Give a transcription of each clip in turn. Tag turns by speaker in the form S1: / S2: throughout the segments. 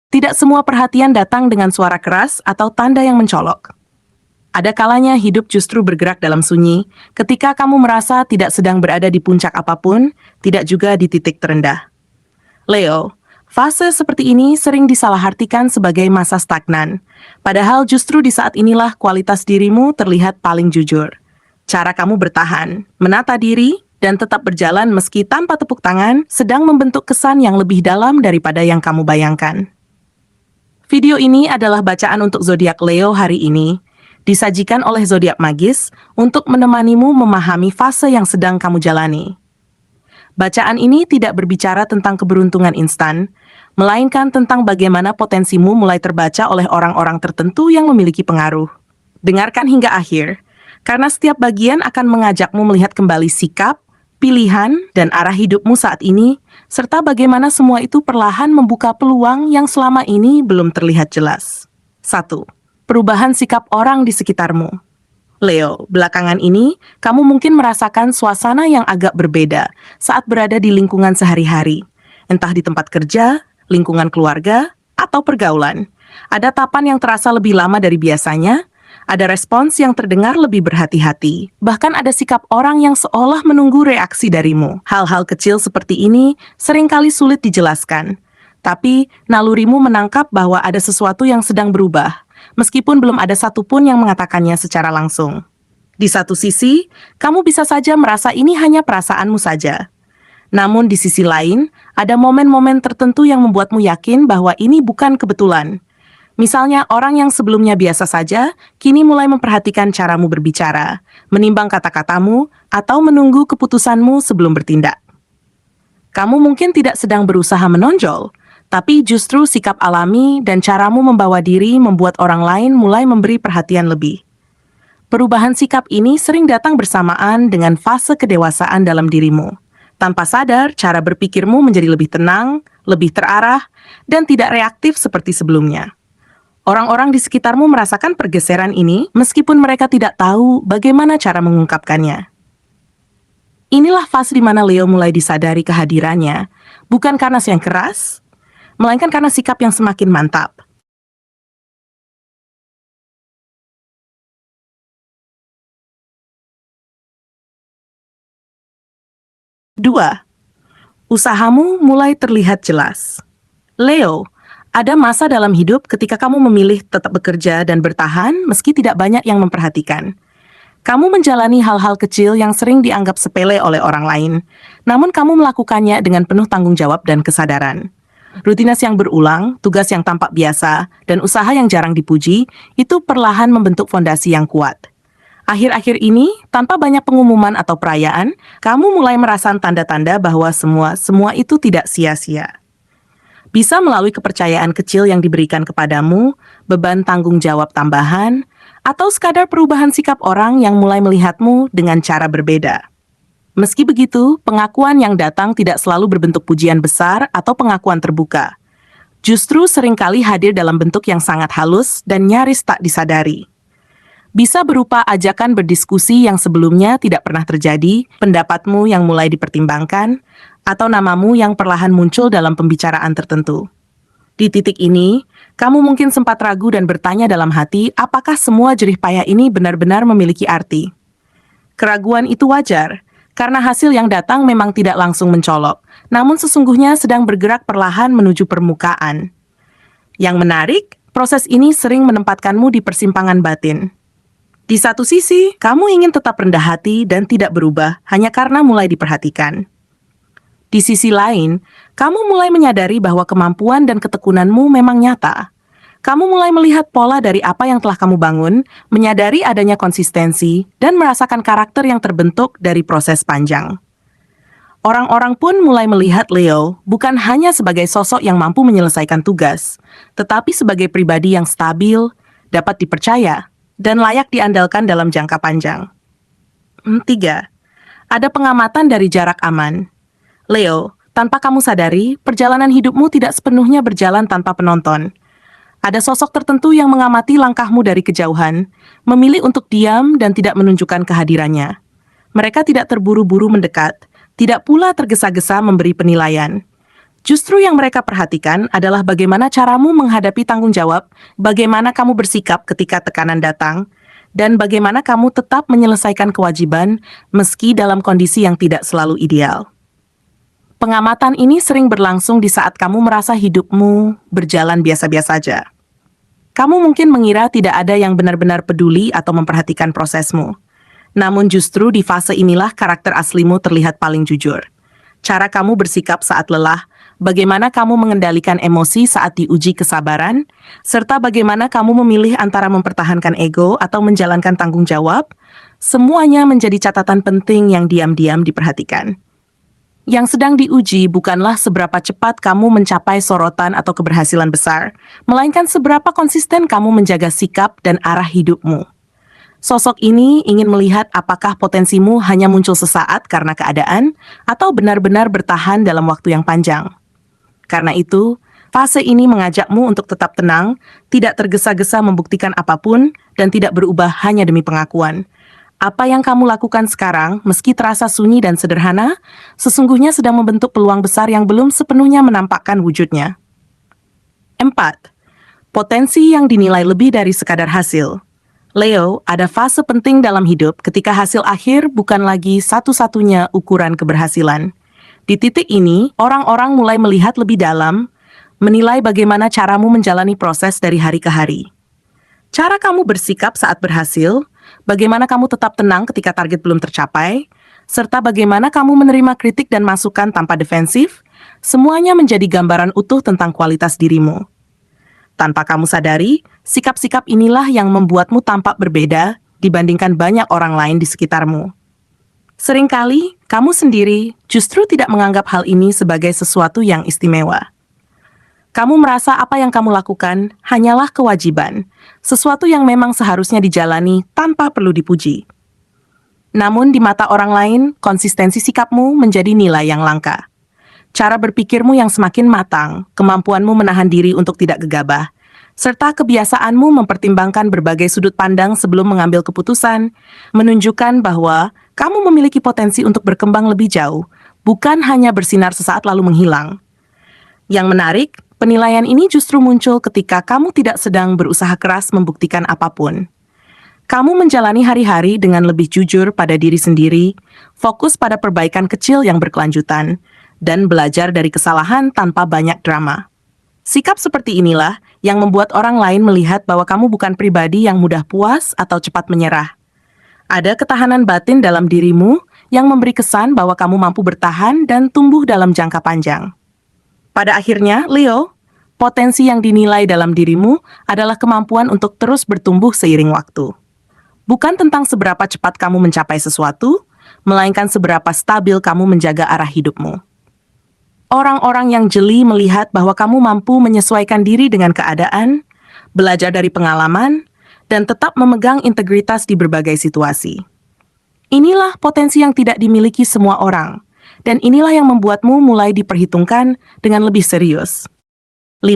S1: Tidak semua perhatian datang dengan suara keras atau tanda yang mencolok. Ada kalanya hidup justru bergerak dalam sunyi, ketika kamu merasa tidak sedang berada di puncak apapun, tidak juga di titik terendah. Leo, fase seperti ini sering disalahartikan sebagai masa stagnan. Padahal justru di saat inilah kualitas dirimu terlihat paling jujur. Cara kamu bertahan, menata diri, dan tetap berjalan meski tanpa tepuk tangan sedang membentuk kesan yang lebih dalam daripada yang kamu bayangkan. Video ini adalah bacaan untuk zodiak Leo hari ini, disajikan oleh zodiak magis untuk menemanimu memahami fase yang sedang kamu jalani. Bacaan ini tidak berbicara tentang keberuntungan instan, melainkan tentang bagaimana potensimu mulai terbaca oleh orang-orang tertentu yang memiliki pengaruh. Dengarkan hingga akhir, karena setiap bagian akan mengajakmu melihat kembali sikap, pilihan, dan arah hidupmu saat ini, serta bagaimana semua itu perlahan membuka peluang yang selama ini belum terlihat jelas. 1. Perubahan sikap orang di sekitarmu. Leo, belakangan ini, kamu mungkin merasakan suasana yang agak berbeda saat berada di lingkungan sehari-hari, entah di tempat kerja, lingkungan keluarga, atau pergaulan. Ada tapan yang terasa lebih lama dari biasanya, ada respons yang terdengar lebih berhati-hati, bahkan ada sikap orang yang seolah menunggu reaksi darimu. Hal-hal kecil seperti ini seringkali sulit dijelaskan, tapi nalurimu menangkap bahwa ada sesuatu yang sedang berubah, meskipun belum ada satupun yang mengatakannya secara langsung. Di satu sisi, kamu bisa saja merasa ini hanya perasaanmu saja. Namun di sisi lain, ada momen-momen tertentu yang membuatmu yakin bahwa ini bukan kebetulan. Misalnya, orang yang sebelumnya biasa saja, kini mulai memperhatikan caramu berbicara, menimbang kata-katamu, atau menunggu keputusanmu sebelum bertindak. Kamu mungkin tidak sedang berusaha menonjol, tapi justru sikap alami dan caramu membawa diri membuat orang lain mulai memberi perhatian lebih. Perubahan sikap ini sering datang bersamaan dengan fase kedewasaan dalam dirimu. Tanpa sadar, cara berpikirmu menjadi lebih tenang, lebih terarah, dan tidak reaktif seperti sebelumnya. Orang-orang di sekitarmu merasakan pergeseran ini meskipun mereka tidak tahu bagaimana cara mengungkapkannya. Inilah fase di mana Leo mulai disadari kehadirannya, bukan karena yang keras, melainkan karena sikap yang semakin mantap. Dua, usahamu mulai terlihat jelas. Leo, ada masa dalam hidup ketika kamu memilih tetap bekerja dan bertahan meski tidak banyak yang memperhatikan. Kamu menjalani hal-hal kecil yang sering dianggap sepele oleh orang lain, namun kamu melakukannya dengan penuh tanggung jawab dan kesadaran. Rutinitas yang berulang, tugas yang tampak biasa, dan usaha yang jarang dipuji, itu perlahan membentuk fondasi yang kuat. Akhir-akhir ini, tanpa banyak pengumuman atau perayaan, kamu mulai merasakan tanda-tanda bahwa semua itu tidak sia-sia. Bisa melalui kepercayaan kecil yang diberikan kepadamu, beban tanggung jawab tambahan, atau sekadar perubahan sikap orang yang mulai melihatmu dengan cara berbeda. Meski begitu, pengakuan yang datang tidak selalu berbentuk pujian besar atau pengakuan terbuka. Justru seringkali hadir dalam bentuk yang sangat halus dan nyaris tak disadari. Bisa berupa ajakan berdiskusi yang sebelumnya tidak pernah terjadi, pendapatmu yang mulai dipertimbangkan, atau namamu yang perlahan muncul dalam pembicaraan tertentu. Di titik ini, kamu mungkin sempat ragu dan bertanya dalam hati apakah semua jerih payah ini benar-benar memiliki arti. Keraguan itu wajar, karena hasil yang datang memang tidak langsung mencolok, namun sesungguhnya sedang bergerak perlahan menuju permukaan. Yang menarik, proses ini sering menempatkanmu di persimpangan batin. Di satu sisi, kamu ingin tetap rendah hati dan tidak berubah hanya karena mulai diperhatikan. Di sisi lain, kamu mulai menyadari bahwa kemampuan dan ketekunanmu memang nyata. Kamu mulai melihat pola dari apa yang telah kamu bangun, menyadari adanya konsistensi, dan merasakan karakter yang terbentuk dari proses panjang. Orang-orang pun mulai melihat Leo bukan hanya sebagai sosok yang mampu menyelesaikan tugas, tetapi sebagai pribadi yang stabil, dapat dipercaya, dan layak diandalkan dalam jangka panjang. 3. Ada pengamatan dari jarak aman. Leo, tanpa kamu sadari, perjalanan hidupmu tidak sepenuhnya berjalan tanpa penonton. Ada sosok tertentu yang mengamati langkahmu dari kejauhan, memilih untuk diam dan tidak menunjukkan kehadirannya. Mereka tidak terburu-buru mendekat, tidak pula tergesa-gesa memberi penilaian. Justru yang mereka perhatikan adalah bagaimana caramu menghadapi tanggung jawab, bagaimana kamu bersikap ketika tekanan datang, dan bagaimana kamu tetap menyelesaikan kewajiban meski dalam kondisi yang tidak selalu ideal. Pengamatan ini sering berlangsung di saat kamu merasa hidupmu berjalan biasa-biasa saja. Kamu mungkin mengira tidak ada yang benar-benar peduli atau memperhatikan prosesmu. Namun justru di fase inilah karakter aslimu terlihat paling jujur. Cara kamu bersikap saat lelah, bagaimana kamu mengendalikan emosi saat diuji kesabaran, serta bagaimana kamu memilih antara mempertahankan ego atau menjalankan tanggung jawab, semuanya menjadi catatan penting yang diam-diam diperhatikan. Yang sedang diuji bukanlah seberapa cepat kamu mencapai sorotan atau keberhasilan besar, melainkan seberapa konsisten kamu menjaga sikap dan arah hidupmu. Sosok ini ingin melihat apakah potensimu hanya muncul sesaat karena keadaan, atau benar-benar bertahan dalam waktu yang panjang. Karena itu, fase ini mengajakmu untuk tetap tenang, tidak tergesa-gesa membuktikan apapun, dan tidak berubah hanya demi pengakuan. Apa yang kamu lakukan sekarang, meski terasa sunyi dan sederhana, sesungguhnya sedang membentuk peluang besar yang belum sepenuhnya menampakkan wujudnya. 4. Potensi yang dinilai lebih dari sekadar hasil. Leo, ada fase penting dalam hidup ketika hasil akhir bukan lagi satu-satunya ukuran keberhasilan. Di titik ini, orang-orang mulai melihat lebih dalam, menilai bagaimana caramu menjalani proses dari hari ke hari. Cara kamu bersikap saat berhasil, bagaimana kamu tetap tenang ketika target belum tercapai, serta bagaimana kamu menerima kritik dan masukan tanpa defensif, semuanya menjadi gambaran utuh tentang kualitas dirimu. Tanpa kamu sadari, sikap-sikap inilah yang membuatmu tampak berbeda dibandingkan banyak orang lain di sekitarmu. Seringkali, kamu sendiri justru tidak menganggap hal ini sebagai sesuatu yang istimewa. Kamu merasa apa yang kamu lakukan hanyalah kewajiban, sesuatu yang memang seharusnya dijalani tanpa perlu dipuji. Namun di mata orang lain, konsistensi sikapmu menjadi nilai yang langka. Cara berpikirmu yang semakin matang, kemampuanmu menahan diri untuk tidak gegabah, serta kebiasaanmu mempertimbangkan berbagai sudut pandang sebelum mengambil keputusan, menunjukkan bahwa kamu memiliki potensi untuk berkembang lebih jauh, bukan hanya bersinar sesaat lalu menghilang. Yang menarik, penilaian ini justru muncul ketika kamu tidak sedang berusaha keras membuktikan apapun. Kamu menjalani hari-hari dengan lebih jujur pada diri sendiri, fokus pada perbaikan kecil yang berkelanjutan, dan belajar dari kesalahan tanpa banyak drama. Sikap seperti inilah yang membuat orang lain melihat bahwa kamu bukan pribadi yang mudah puas atau cepat menyerah. Ada ketahanan batin dalam dirimu yang memberi kesan bahwa kamu mampu bertahan dan tumbuh dalam jangka panjang. Pada akhirnya, Leo, potensi yang dinilai dalam dirimu adalah kemampuan untuk terus bertumbuh seiring waktu. Bukan tentang seberapa cepat kamu mencapai sesuatu, melainkan seberapa stabil kamu menjaga arah hidupmu. Orang-orang yang jeli melihat bahwa kamu mampu menyesuaikan diri dengan keadaan, belajar dari pengalaman, dan tetap memegang integritas di berbagai situasi. Inilah potensi yang tidak dimiliki semua orang, dan inilah yang membuatmu mulai diperhitungkan dengan lebih serius. 5.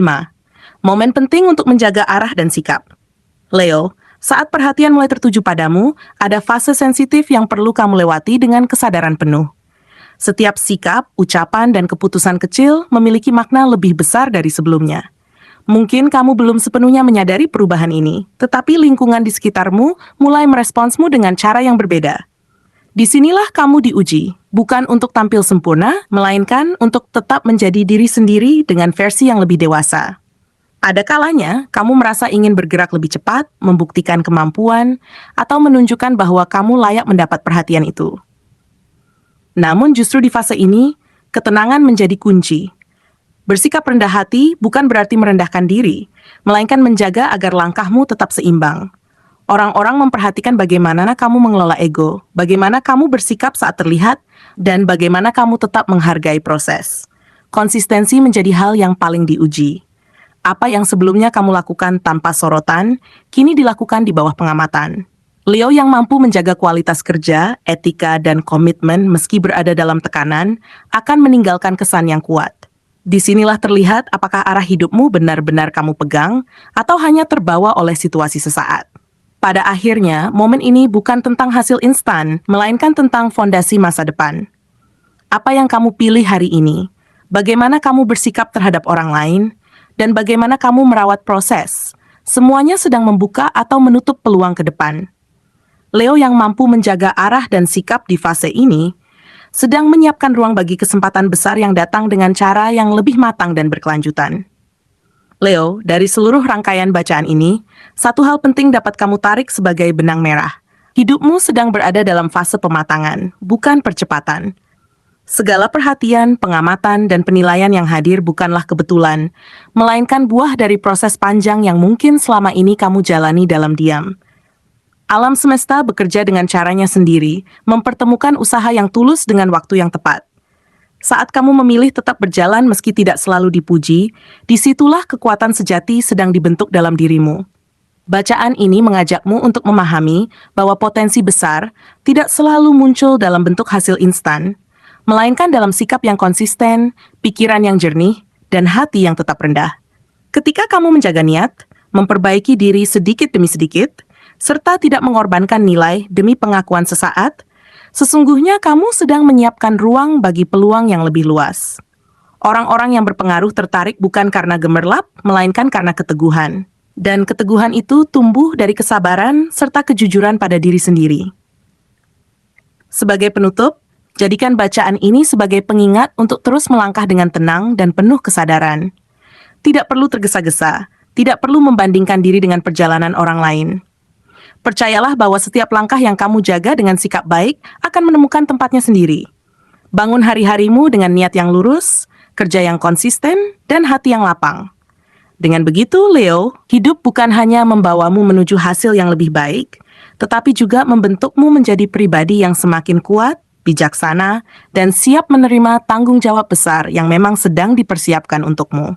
S1: Momen penting untuk menjaga arah dan sikap. Leo, saat perhatian mulai tertuju padamu, ada fase sensitif yang perlu kamu lewati dengan kesadaran penuh. Setiap sikap, ucapan, dan keputusan kecil memiliki makna lebih besar dari sebelumnya. Mungkin kamu belum sepenuhnya menyadari perubahan ini, tetapi lingkungan di sekitarmu mulai meresponsmu dengan cara yang berbeda. Disinilah kamu diuji, bukan untuk tampil sempurna, melainkan untuk tetap menjadi diri sendiri dengan versi yang lebih dewasa. Ada kalanya, kamu merasa ingin bergerak lebih cepat, membuktikan kemampuan, atau menunjukkan bahwa kamu layak mendapat perhatian itu. Namun justru di fase ini, ketenangan menjadi kunci. Bersikap rendah hati bukan berarti merendahkan diri, melainkan menjaga agar langkahmu tetap seimbang. Orang-orang memperhatikan bagaimana kamu mengelola ego, bagaimana kamu bersikap saat terlihat, dan bagaimana kamu tetap menghargai proses. Konsistensi menjadi hal yang paling diuji. Apa yang sebelumnya kamu lakukan tanpa sorotan, kini dilakukan di bawah pengamatan. Leo yang mampu menjaga kualitas kerja, etika, dan komitmen meski berada dalam tekanan, akan meninggalkan kesan yang kuat. Disinilah terlihat apakah arah hidupmu benar-benar kamu pegang, atau hanya terbawa oleh situasi sesaat. Pada akhirnya, momen ini bukan tentang hasil instan, melainkan tentang fondasi masa depan. Apa yang kamu pilih hari ini? bagaimana kamu bersikap terhadap orang lain, dan bagaimana kamu merawat proses. Semuanya sedang membuka atau menutup peluang ke depan. Leo yang mampu menjaga arah dan sikap di fase ini sedang menyiapkan ruang bagi kesempatan besar yang datang dengan cara yang lebih matang dan berkelanjutan. Leo, dari seluruh rangkaian bacaan ini, satu hal penting dapat kamu tarik sebagai benang merah. Hidupmu sedang berada dalam fase pematangan, bukan percepatan. Segala perhatian, pengamatan, dan penilaian yang hadir bukanlah kebetulan, melainkan buah dari proses panjang yang mungkin selama ini kamu jalani dalam diam. Alam semesta bekerja dengan caranya sendiri, mempertemukan usaha yang tulus dengan waktu yang tepat. Saat kamu memilih tetap berjalan meski tidak selalu dipuji, disitulah kekuatan sejati sedang dibentuk dalam dirimu. Bacaan ini mengajakmu untuk memahami bahwa potensi besar tidak selalu muncul dalam bentuk hasil instan, melainkan dalam sikap yang konsisten, pikiran yang jernih, dan hati yang tetap rendah. Ketika kamu menjaga niat, memperbaiki diri sedikit demi sedikit, serta tidak mengorbankan nilai demi pengakuan sesaat, sesungguhnya kamu sedang menyiapkan ruang bagi peluang yang lebih luas. Orang-orang yang berpengaruh tertarik bukan karena gemerlap, melainkan karena keteguhan. Dan keteguhan itu tumbuh dari kesabaran serta kejujuran pada diri sendiri. Sebagai penutup, jadikan bacaan ini sebagai pengingat untuk terus melangkah dengan tenang dan penuh kesadaran. Tidak perlu tergesa-gesa, tidak perlu membandingkan diri dengan perjalanan orang lain. Percayalah bahwa setiap langkah yang kamu jaga dengan sikap baik akan menemukan tempatnya sendiri. Bangun hari-harimu dengan niat yang lurus, kerja yang konsisten, dan hati yang lapang. Dengan begitu, Leo, hidup bukan hanya membawamu menuju hasil yang lebih baik, tetapi juga membentukmu menjadi pribadi yang semakin kuat, bijaksana, dan siap menerima tanggung jawab besar yang memang sedang dipersiapkan untukmu.